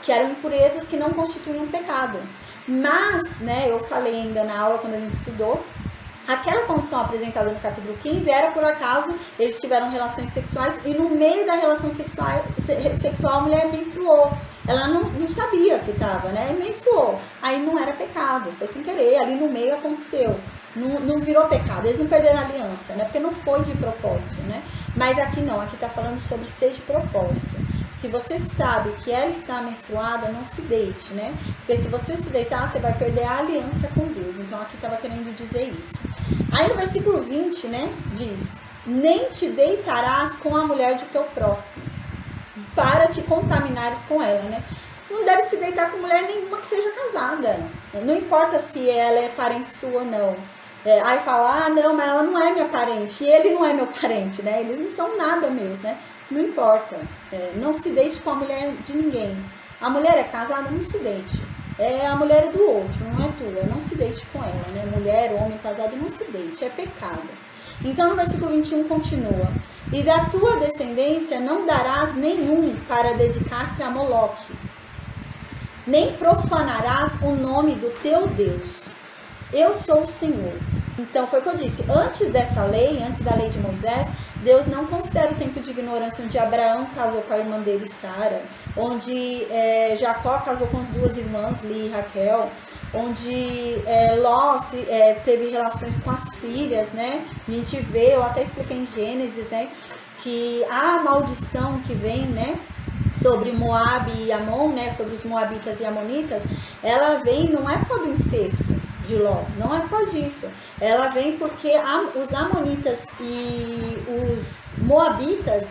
Que eram impurezas que não constituíam um pecado. Mas, né, eu falei ainda na aula quando a gente estudou, aquela condição apresentada no capítulo 15 era por acaso eles tiveram relações sexuais e no meio da relação sexual a mulher menstruou. Ela não sabia que estava, né? Menstruou. Aí não era pecado, foi sem querer, ali no meio aconteceu. Não virou pecado, eles não perderam a aliança, né? Porque não foi de propósito, né? Mas aqui não, aqui está falando sobre ser de propósito. Se você sabe que ela está menstruada, não se deite, né? Porque se você se deitar, você vai perder a aliança com Deus. Então aqui estava querendo dizer isso. Aí no versículo 20, né, diz: nem te deitarás com a mulher de teu próximo, para te contaminares com ela, né? Não deve se deitar com mulher nenhuma que seja casada. Não importa se ela é parente sua ou não. Aí fala, não, mas ela não é minha parente, e ele não é meu parente, né? Eles não são nada meus, né? Não importa. Não se deite com a mulher de ninguém. A mulher é casada, não se deite. A mulher é do outro, não é tua. Não se deite com ela, né? Mulher, homem casado, não se deite. É pecado. Então no versículo 21 continua: e da tua descendência não darás nenhum para dedicar-se a Moloque, nem profanarás o nome do teu Deus. Eu sou o Senhor. Então foi o que eu disse, antes dessa lei, antes da lei de Moisés, Deus não considera o tempo de ignorância onde Abraão casou com a irmã dele, Sara, onde Jacó casou com as duas irmãs, Lia e Raquel, onde Ló teve relações com as filhas, né? A gente vê, eu até expliquei em Gênesis, né, que a maldição que vem, né, sobre Moabe e Amon, né, sobre os moabitas e amonitas, ela vem, não é por causa do incesto de Ló, não é por causa disso. Ela vem porque os amonitas e os moabitas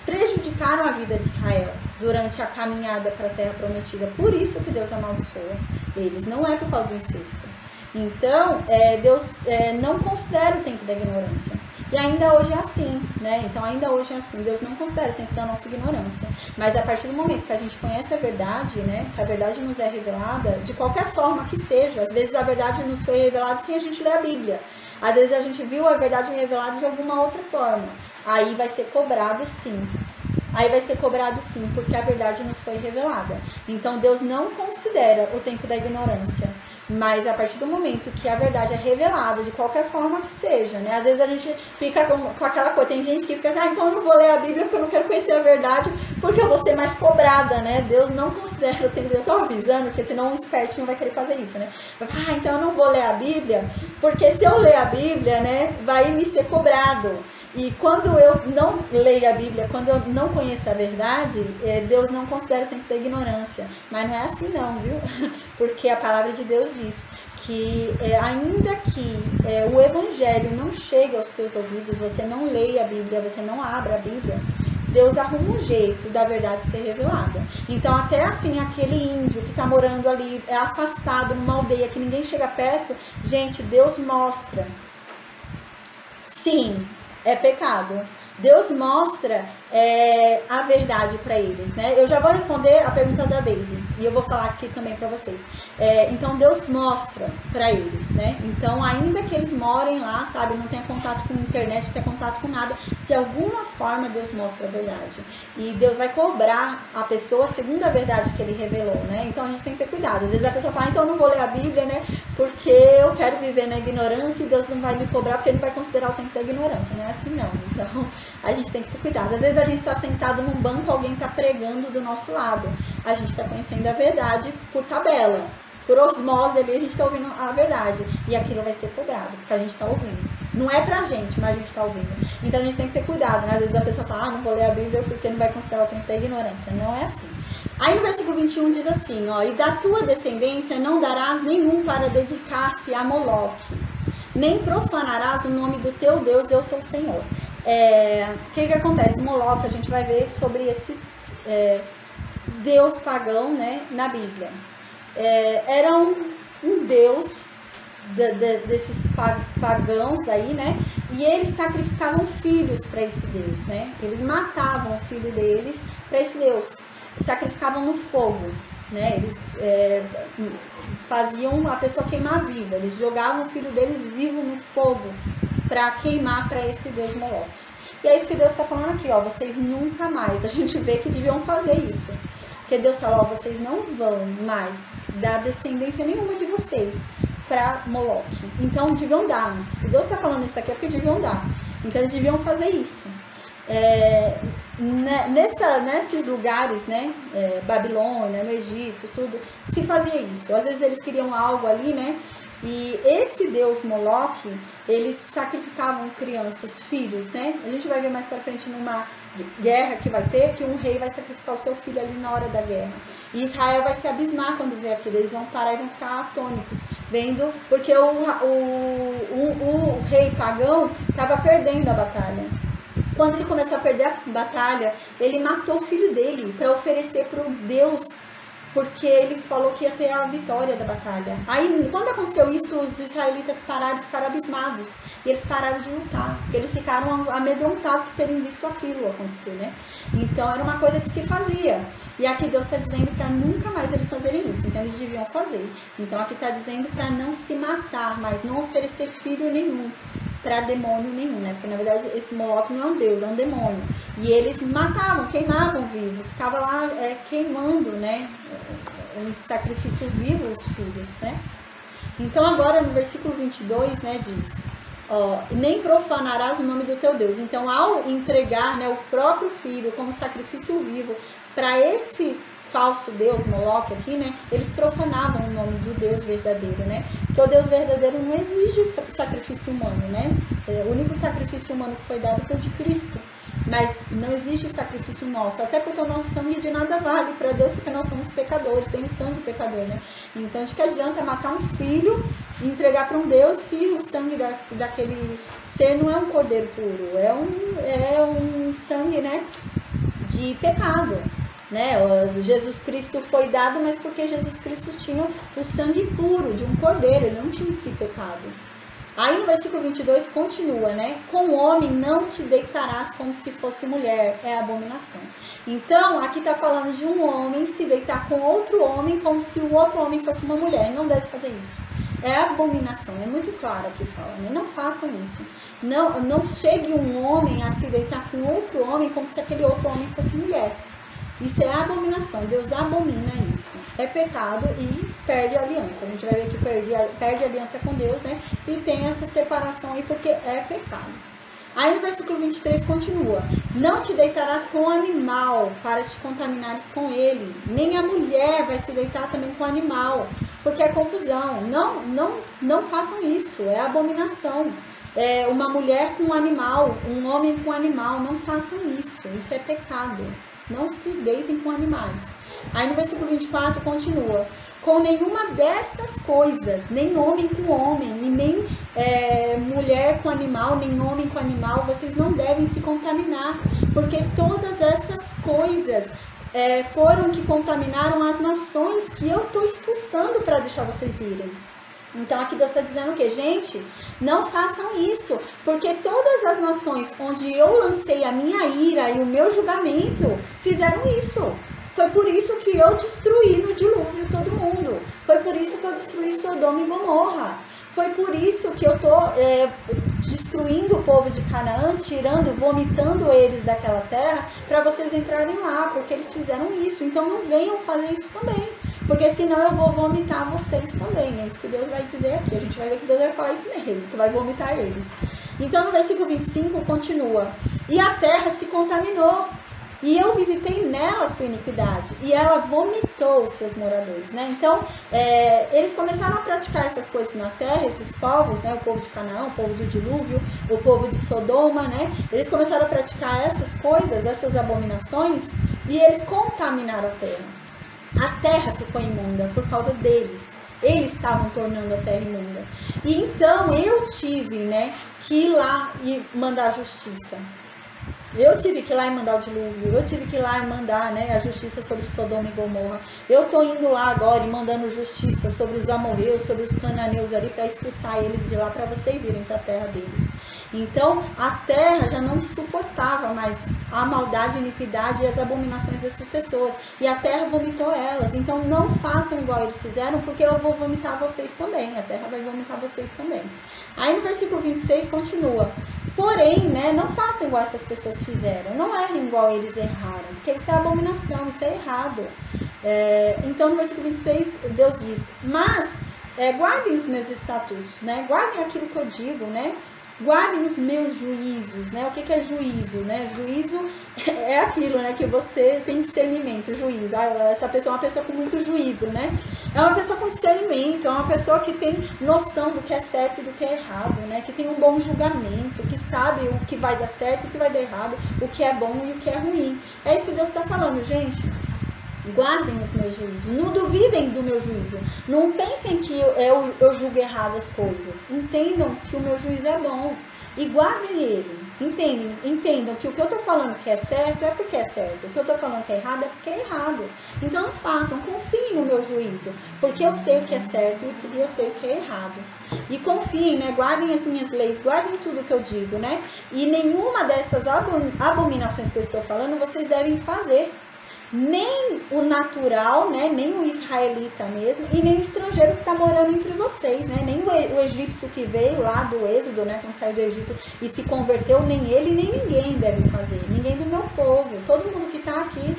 prejudicaram a vida de Israel durante a caminhada para a terra prometida. Por isso que Deus amaldiçoa eles, não é por causa do incesto. Então, Deus não considera o tempo da ignorância. E ainda hoje é assim, né? Então ainda hoje é assim, Deus não considera o tempo da nossa ignorância. Mas a partir do momento que a gente conhece a verdade, né? Que a verdade nos é revelada, de qualquer forma que seja. Às vezes a verdade nos foi revelada sem a gente ler a Bíblia. Às vezes a gente viu a verdade revelada de alguma outra forma. Aí vai ser cobrado sim. Aí vai ser cobrado sim, porque a verdade nos foi revelada. Então Deus não considera o tempo da ignorância. Mas a partir do momento que a verdade é revelada, de qualquer forma que seja, né? Às vezes a gente fica com aquela coisa, tem gente que fica assim, então eu não vou ler a Bíblia porque eu não quero conhecer a verdade, porque eu vou ser mais cobrada, né? Deus não considera o tempo, eu tô avisando, porque senão um espertinho vai querer fazer isso, né? Então eu não vou ler a Bíblia, porque se eu ler a Bíblia, né, vai me ser cobrado. E quando eu não leio a Bíblia, quando eu não conheço a verdade, Deus não considera o tempo da ignorância. Mas não é assim não, viu? Porque a palavra de Deus diz que ainda que o Evangelho não chegue aos teus ouvidos, você não leia a Bíblia, você não abra a Bíblia, Deus arruma um jeito da verdade ser revelada. Então até assim, aquele índio que está morando ali, afastado numa aldeia que ninguém chega perto, gente, Deus mostra. Sim, é pecado. Deus mostra a verdade para eles, né? Eu já vou responder a pergunta da Daisy e eu vou falar aqui também para vocês. Então Deus mostra para eles, né? Então ainda que eles morem lá, sabe, não tenha contato com internet, não tenha contato com nada, de alguma forma Deus mostra a verdade. E Deus vai cobrar a pessoa segundo a verdade que Ele revelou, né? Então a gente tem que ter cuidado. Às vezes a pessoa fala, então eu não vou ler a Bíblia, né? Porque eu quero viver na ignorância e Deus não vai me cobrar porque Ele vai considerar o tempo da ignorância. Não é assim não. Então a gente tem que ter cuidado. Às vezes a gente está sentado num banco, alguém está pregando do nosso lado. A gente está conhecendo a verdade por tabela. Por osmose ali, a gente está ouvindo a verdade. E aquilo vai ser cobrado, porque a gente está ouvindo. Não é pra gente, mas a gente está ouvindo. Então a gente tem que ter cuidado, né? Às vezes a pessoa fala, não vou ler a Bíblia porque não vai considerar o tempo da ignorância. Não é assim. Aí no versículo 21 diz assim, ó, e da tua descendência não darás nenhum para dedicar-se a Moloque. nem profanarás o nome do teu Deus, eu sou o Senhor. O que acontece? Moloque, a gente vai ver sobre esse Deus pagão, né, na Bíblia. Era um Deus desses pagãos aí, né? E eles sacrificavam filhos para esse Deus, né? Eles matavam o filho deles para esse Deus, sacrificavam no fogo, né? Eles faziam a pessoa queimar viva, eles jogavam o filho deles vivo no fogo para queimar para esse Deus Moloque. E é isso que Deus está falando aqui, ó, vocês nunca mais, a gente vê que deviam fazer isso, porque Deus falou, ó, vocês não vão mais dar descendência nenhuma de vocês para Moloque, então deviam dar antes. Se Deus está falando isso aqui é porque deviam dar, então eles deviam fazer isso. Nesses lugares, né, Babilônia, no Egito, tudo, se fazia isso. Às vezes eles queriam algo ali, né, e esse Deus Moloque, eles sacrificavam crianças, filhos, né. A gente vai ver mais pra frente numa guerra que vai ter, que um rei vai sacrificar o seu filho ali na hora da guerra. E Israel vai se abismar quando vê aquilo, eles vão parar e vão ficar atônicos, vendo, porque o rei pagão estava perdendo a batalha. Quando ele começou a perder a batalha, ele matou o filho dele para oferecer para o Deus, porque ele falou que ia ter a vitória da batalha. Aí, quando aconteceu isso, os israelitas pararam, ficaram abismados. E eles pararam de lutar, porque eles ficaram amedrontados por terem visto aquilo acontecer, né? Então, era uma coisa que se fazia. E aqui Deus está dizendo para nunca mais eles fazerem isso. Então, eles deviam fazer. Então, aqui está dizendo para não se matar, mas não oferecer filho nenhum para demônio nenhum, né? Porque na verdade esse Moloque não é um deus, é um demônio. E eles matavam, queimavam vivo, ficava lá queimando, né? Em sacrifício vivo os filhos, né? Então agora no versículo 22, né, diz, ó, nem profanarás o nome do teu Deus. Então ao entregar, né, o próprio filho como sacrifício vivo para esse falso Deus, Moloque aqui, né? Eles profanavam o nome do Deus verdadeiro, né? Porque o Deus verdadeiro não exige sacrifício humano, né? O único sacrifício humano que foi dado foi o de Cristo. Mas não existe sacrifício nosso, até porque o nosso sangue de nada vale para Deus, porque nós somos pecadores, tem o sangue pecador, né? Então, de que adianta matar um filho e entregar para um Deus se o sangue daquele ser não é um cordeiro puro, é um sangue, né, de pecado. Né? Jesus Cristo foi dado, mas porque Jesus Cristo tinha o sangue puro de um cordeiro, ele não tinha esse pecado. Aí no versículo 22 continua, né? Com o homem não te deitarás como se fosse mulher, é abominação. Então, aqui está falando de um homem se deitar com outro homem como se o outro homem fosse uma mulher, não deve fazer isso. É abominação, é muito claro aqui falando, não façam isso. Não chegue um homem a se deitar com outro homem como se aquele outro homem fosse mulher. Isso é abominação, Deus abomina isso, é pecado e perde a aliança. A gente vai ver que perde a aliança com Deus, né? E tem essa separação aí porque é pecado. Aí no versículo 23 continua, não te deitarás com o animal para te contaminares com ele, nem a mulher vai se deitar também com o animal, porque é confusão. Não façam isso, é abominação. Uma mulher com um animal, um homem com um animal, não façam isso é pecado. Não se deitem com animais. Aí no versículo 24 continua, com nenhuma destas coisas, nem homem com homem, e nem mulher com animal, nem homem com animal, vocês não devem se contaminar, porque todas estas coisas foram que contaminaram as nações que eu estou expulsando para deixar vocês irem. Então aqui Deus está dizendo o quê? Gente, não façam isso, porque todas as nações onde eu lancei a minha ira e o meu julgamento fizeram isso. Foi por isso que eu destruí no dilúvio todo mundo. Foi por isso que eu destruí Sodoma e Gomorra. Foi por isso que eu estou destruindo o povo de Canaã, vomitando eles daquela terra, para vocês entrarem lá, porque eles fizeram isso. Então não venham fazer isso também. Porque senão eu vou vomitar vocês também. É isso que Deus vai dizer aqui. A gente vai ver que Deus vai falar isso mesmo, que vai vomitar eles. Então no versículo 25 continua. E a terra se contaminou. E eu visitei nela a sua iniquidade. E ela vomitou os seus moradores. Né? Então eles começaram a praticar essas coisas na terra, esses povos, né? O povo de Canaã, o povo do dilúvio, o povo de Sodoma. Né? Eles começaram a praticar essas coisas, essas abominações. E eles contaminaram a terra. A terra ficou imunda por causa deles. Eles estavam tornando a terra imunda. E então eu tive, né, que ir lá e mandar justiça. Eu tive que ir lá e mandar o dilúvio, eu tive que ir lá e mandar, né, a justiça sobre Sodoma e Gomorra. Eu tô indo lá agora e mandando justiça sobre os amorreus, sobre os cananeus ali, para expulsar eles de lá, para vocês irem para a terra deles. Então a terra já não suportava mais a maldade, a iniquidade e as abominações dessas pessoas. E a terra vomitou elas. Então não façam igual eles fizeram, porque eu vou vomitar vocês também. A terra vai vomitar vocês também. Aí no versículo 26 continua. Porém, né, não façam igual essas pessoas fizeram. Não errem igual eles erraram. Porque isso é abominação, isso é errado. Então no versículo 26 Deus diz, mas guardem os meus estatutos, né? Guardem aquilo que eu digo, né? Guardem os meus juízos, né? O que é juízo, né? Juízo é aquilo, né? Que você tem discernimento, juízo. Essa pessoa é uma pessoa com muito juízo, né? É uma pessoa com discernimento, é uma pessoa que tem noção do que é certo e do que é errado, né? Que tem um bom julgamento, que sabe o que vai dar certo e o que vai dar errado, o que é bom e o que é ruim. É isso que Deus está falando, gente. Guardem os meus juízos, não duvidem do meu juízo, não pensem que eu julgo errado as coisas, entendam que o meu juízo é bom e guardem ele, entendam que o que eu estou falando que é certo é porque é certo, o que eu estou falando que é errado é porque é errado, então não façam, confiem no meu juízo, porque eu sei o que é certo e eu sei o que é errado, e confiem, né? Guardem as minhas leis, guardem tudo que eu digo, né? E nenhuma dessas abominações que eu estou falando vocês devem fazer. Nem o natural, né, nem o israelita mesmo, e nem o estrangeiro que está morando entre vocês, né, nem o egípcio que veio lá do Êxodo, né, quando saiu do Egito e se converteu, nem ele, nem ninguém deve fazer, ninguém do meu povo, todo mundo que está aqui,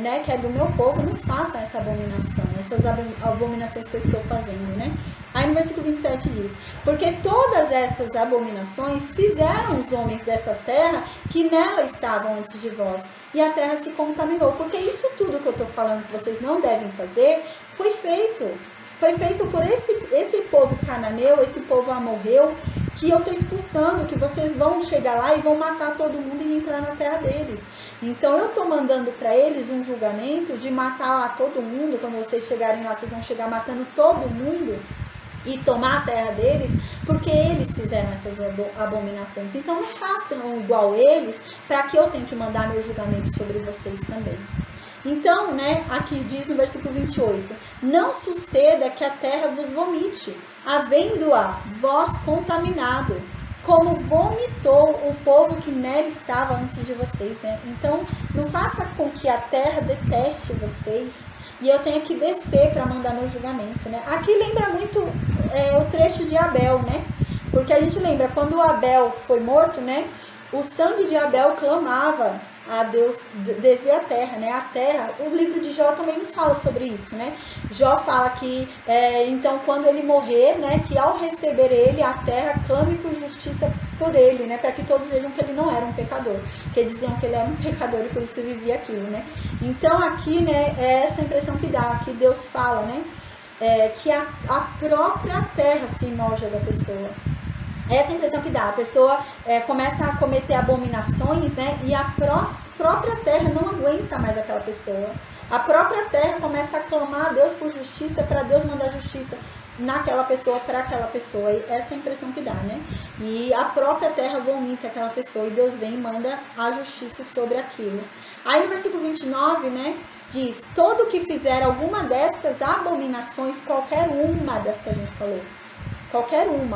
né, que é do meu povo, não faça essa abominação, essas abominações que eu estou fazendo, né. Aí no versículo 27 diz, porque todas estas abominações fizeram os homens dessa terra que nela estavam antes de vós, e a terra se contaminou, porque isso tudo que eu estou falando que vocês não devem fazer, foi feito por esse povo cananeu, esse povo amorreu, que eu estou expulsando, que vocês vão chegar lá e vão matar todo mundo e entrar na terra deles. Então eu estou mandando para eles um julgamento de matar lá todo mundo, quando vocês chegarem lá, vocês vão chegar matando todo mundo, e tomar a terra deles, porque eles fizeram essas abominações. Então não façam igual eles, para que eu tenha que mandar meu julgamento sobre vocês também. Então, né, aqui diz no versículo 28, não suceda que a terra vos vomite, havendo-a vós contaminado, como vomitou o povo que nela estava antes de vocês, né? Então, não faça com que a terra deteste vocês, e eu tenho que descer para mandar meu julgamento, né? Aqui lembra muito o trecho de Abel, né? Porque a gente lembra, quando Abel foi morto, né? O sangue de Abel clamava a Deus descer a terra, né? A terra, o livro de Jó também nos fala sobre isso, né? Jó fala que, então, quando ele morrer, né? Que ao receber ele, a terra clame por justiça por ele, né? Para que todos vejam que ele não era um pecador. Que diziam que ele era um pecador e por isso vivia aquilo, né? Então, aqui, né? É essa impressão que dá, que Deus fala, né? Que a própria terra se enoja da pessoa. Essa impressão que dá, a pessoa começa a cometer abominações, né? E a própria terra não aguenta mais aquela pessoa. A própria terra começa a clamar a Deus por justiça, para Deus mandar justiça naquela pessoa, para aquela pessoa. E essa é a impressão que dá, né? E a própria terra vomita aquela pessoa e Deus vem e manda a justiça sobre aquilo. Aí no versículo 29, né? Diz, todo que fizer alguma destas abominações, qualquer uma das que a gente falou, qualquer um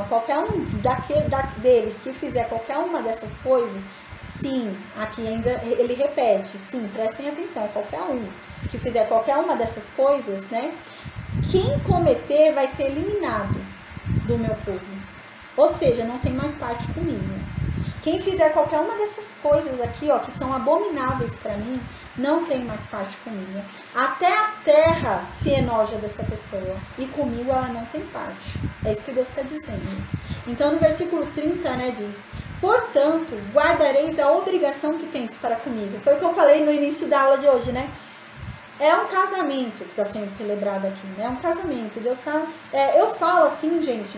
deles que fizer qualquer uma dessas coisas, sim, aqui ainda ele repete, sim, prestem atenção, qualquer um que fizer qualquer uma dessas coisas, né, quem cometer vai ser eliminado do meu povo, ou seja, não tem mais parte comigo. Quem fizer qualquer uma dessas coisas aqui, ó, que são abomináveis para mim, não tem mais parte comigo. Até a terra se enoja dessa pessoa. E comigo ela não tem parte. É isso que Deus está dizendo. Então no versículo 30, né, diz, portanto, guardareis a obrigação que tendes para comigo. Foi o que eu falei no início da aula de hoje, né? É um casamento que está sendo celebrado aqui, né? É um casamento. Deus está... eu falo assim, gente...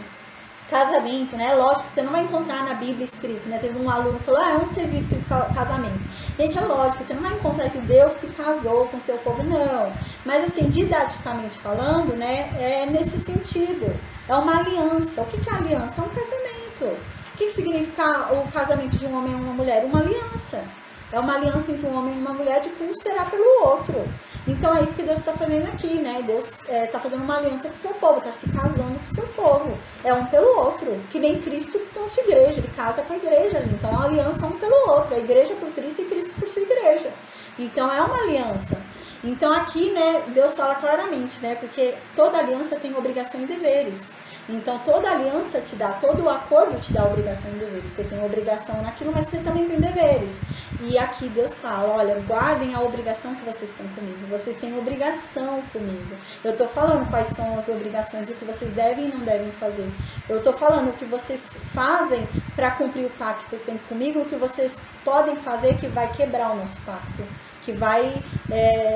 Casamento, né? Lógico que você não vai encontrar na Bíblia escrito, né? Teve um aluno que falou, onde você viu escrito casamento? Gente, é lógico, você não vai encontrar esse Deus se casou com o seu povo, não. Mas assim, didaticamente falando, né? É nesse sentido. É uma aliança. O que é aliança? É um casamento. O que significa o casamento de um homem e uma mulher? Uma aliança. É uma aliança entre um homem e uma mulher de que um será pelo outro. Então é isso que Deus está fazendo aqui, né? Deus está fazendo uma aliança com o seu povo, está se casando com o seu povo. É um pelo outro, que nem Cristo com a sua igreja, ele casa com a igreja ali. Então é uma aliança um pelo outro, a igreja por Cristo e Cristo por sua igreja. Então é uma aliança. Então aqui, né, Deus fala claramente, né? Porque toda aliança tem obrigação e deveres. Então toda aliança te dá, todo o acordo te dá obrigação e deveres. Você tem obrigação naquilo, mas você também tem deveres. E aqui Deus fala, olha, guardem a obrigação que vocês têm comigo. Vocês têm obrigação comigo. Eu estou falando quais são as obrigações, o que vocês devem e não devem fazer. Eu estou falando o que vocês fazem para cumprir o pacto que tem comigo, o que vocês podem fazer que vai quebrar o nosso pacto, que vai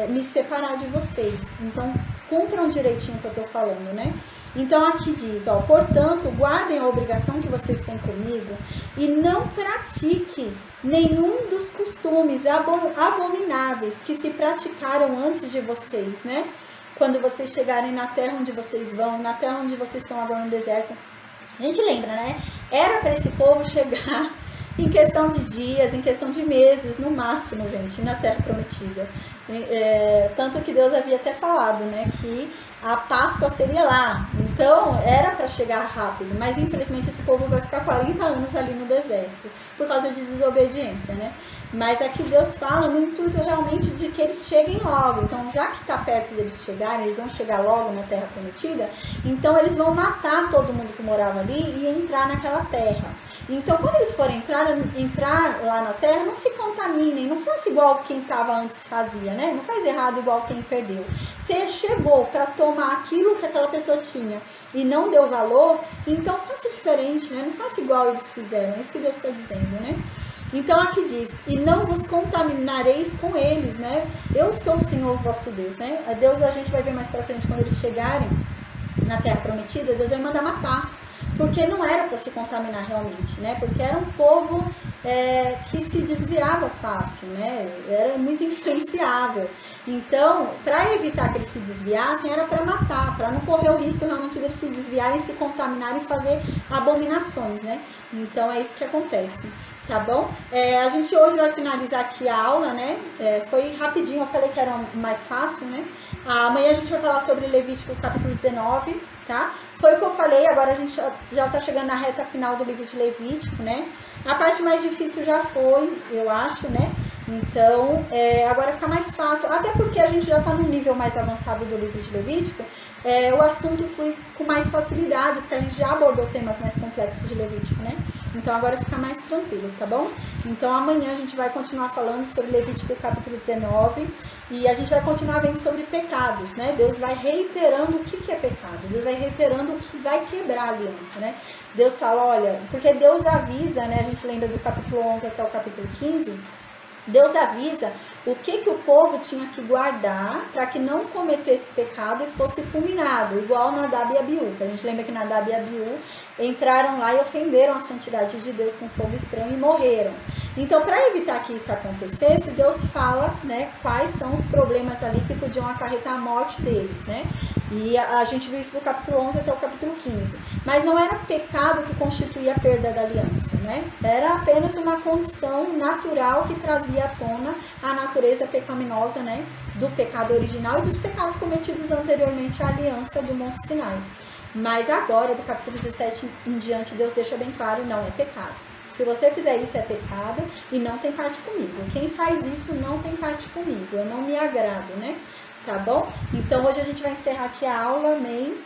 me separar de vocês. Então, cumpram direitinho o que eu estou falando, né? Então aqui diz, ó, portanto, guardem a obrigação que vocês têm comigo e não pratique nenhum dos costumes abomináveis que se praticaram antes de vocês, né? Quando vocês chegarem na terra onde vocês vão, na terra onde vocês estão agora no deserto. A gente lembra, né? Era para esse povo chegar em questão de dias, em questão de meses, no máximo, gente, na terra prometida. Tanto que Deus havia até falado, né, que a Páscoa seria lá. Então, era para chegar rápido, mas infelizmente esse povo vai ficar 40 anos ali no deserto, por causa de desobediência, né? Mas aqui Deus fala no intuito realmente de que eles cheguem logo. Então, já que está perto deles chegarem, eles vão chegar logo na terra prometida, então eles vão matar todo mundo que morava ali e entrar naquela terra. Então, quando eles forem entrar lá na terra, não se contaminem, não faça igual quem estava antes fazia, né? Não faz errado igual quem perdeu. Você chegou para tomar aquilo que aquela pessoa tinha e não deu valor, então faça diferente, né? Não faça igual eles fizeram, é isso que Deus está dizendo, né? Então aqui diz, e não vos contaminareis com eles, né? Eu sou o Senhor vosso Deus, né? A Deus a gente vai ver mais pra frente, quando eles chegarem na terra prometida, Deus vai mandar matar. Porque não era para se contaminar realmente, né? Porque era um povo que se desviava fácil, né? Era muito influenciável. Então, para evitar que eles se desviassem, era para matar, para não correr o risco realmente deles se desviarem, se contaminarem e fazer abominações, né? Então, é isso que acontece. Tá bom? A gente hoje vai finalizar aqui a aula, né? Foi rapidinho, eu falei que era mais fácil, né? Amanhã a gente vai falar sobre Levítico capítulo 19, tá? Foi o que eu falei, agora a gente já tá chegando na reta final do livro de Levítico, né? A parte mais difícil já foi, eu acho, né? Então, agora fica mais fácil, até porque a gente já tá no nível mais avançado do livro de Levítico, o assunto flui com mais facilidade, porque a gente já abordou temas mais complexos de Levítico, né? Então agora fica mais tranquilo, tá bom? Então amanhã a gente vai continuar falando sobre Levítico capítulo 19 e a gente vai continuar vendo sobre pecados, né? Deus vai reiterando o que é pecado, Deus vai reiterando o que vai quebrar a aliança, né? Deus fala, olha, porque Deus avisa, né? A gente lembra do capítulo 11 até o capítulo 15, Deus avisa o que o povo tinha que guardar para que não cometesse pecado e fosse fulminado, igual Nadab e Abiú, que a gente lembra que Nadab e Abiú entraram lá e ofenderam a santidade de Deus com fogo estranho e morreram. Então, para evitar que isso acontecesse, Deus fala, né, quais são os problemas ali que podiam acarretar a morte deles, né? E a gente viu isso do capítulo 11 até o capítulo 15. Mas não era pecado que constituía a perda da aliança, né? Era apenas uma condição natural que trazia à tona a natureza pecaminosa, né, do pecado original e dos pecados cometidos anteriormente à aliança do Monte Sinai. Mas agora, do capítulo 17 em diante, Deus deixa bem claro, não é pecado. Se você fizer isso, é pecado e não tem parte comigo. Quem faz isso não tem parte comigo, eu não me agrado, né? Tá bom? Então, hoje a gente vai encerrar aqui a aula, amém?